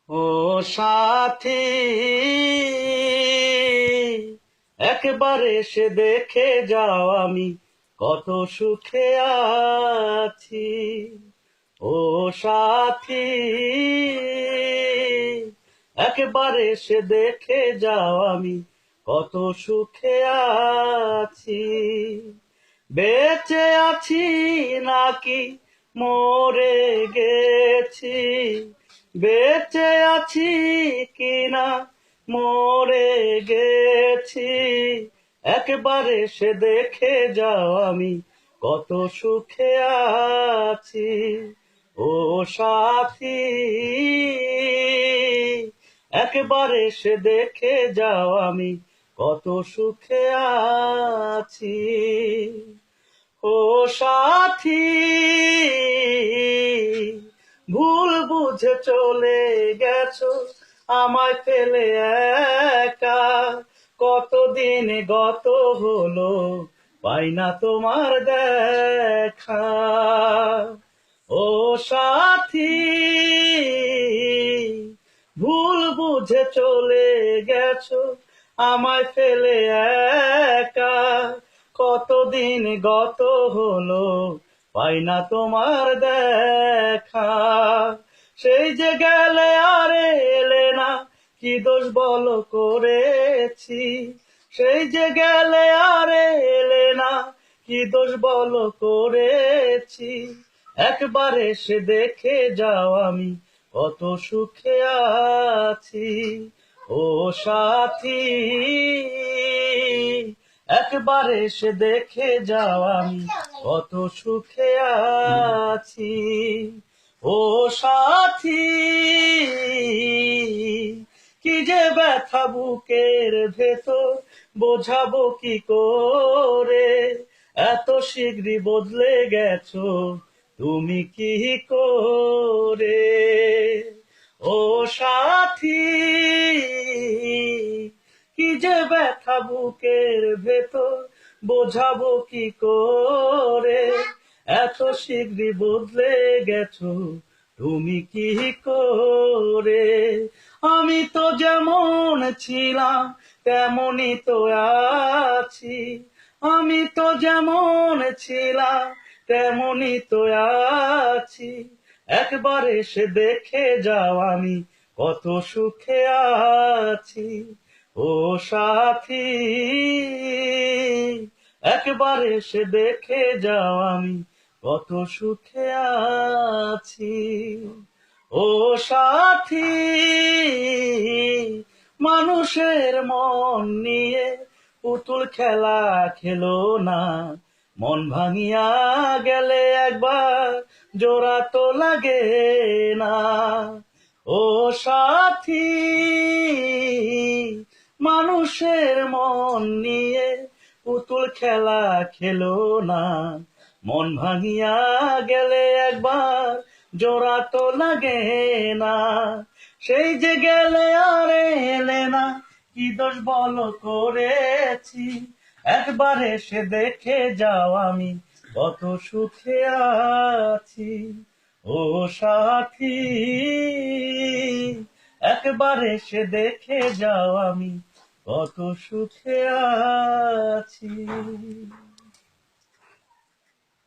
ও সাথী, একবার এসে দেখে যাও আমি কত সুখে আছি। ও সাথী, একবার এসে দেখে যাও আমি কত সুখে আছি। বেঁচে আছি নাকি মরে গেছি, বেঁচে আছি কিনা মরে গেছি, একবার এসে দেখে যাও আমি কত সুখে আছি। ও সাথী, একবার এসে দেখে যাও আমি কত সুখে আছি। ও সাথী, ভুল বুঝে চলে গেছো আমায় ফেলে একা, কতদিন গত হলো পাই না তোমার দেখা। ও সাথী, ভুল বুঝে চলে গেছো আমায় ফেলে একা, কতদিন গত হলো পাই না তোমার দেখা। সেই যে গেলে আর এলে না, কি দোষ বলো করেছি, সেই যে গেলে আর এলে না, কি দোষ বলো করেছি, একবার এসে দেখে যাও আমি কত সুখে আছি। ও সাথী, একবার এসে দেখে যাও আমি কত সুখে আছি। ও সাথী, কি যে ব্যথা বুকের ভেতর বোঝাবো কি করে, এত শীঘ্রই বদলে গেছো তুমি কি করে। ও সাথী, কি যে ব্যথা বুকের ভেতর বোঝাবো কি করে, এত শীঘ্রই বদলে গেছো তুমি কি করে। আমি তো যেমন ছিলাম তেমনই তো আছি, আমি তো যেমন ছিলাম তেমনই তো আছি, একবার এসে দেখে যাও আমি কত সুখে আছি। ও সাথী, একবার এসে দেখে যাও আমি কত সুখে আছি। ও সাথী, মানুষের মন নিয়ে পুতুল খেলা খেলো না, মন ভাঙিয়া গেলে একবার জোড়া তো লাগে না। ও সাথী, মানুষের মন নিয়ে পুতুল খেলা খেলো না, মন ভাঙিয়া গেলে একবার জোড়া তো লাগে না। সেই যে গেলে আর এলে না, কি দোষ বলো করেছি, একবার এসে দেখে যাও আমি কত সুখে আছি। ও সাথী, একবার এসে দেখে যাও আমি কত সুখে আছি।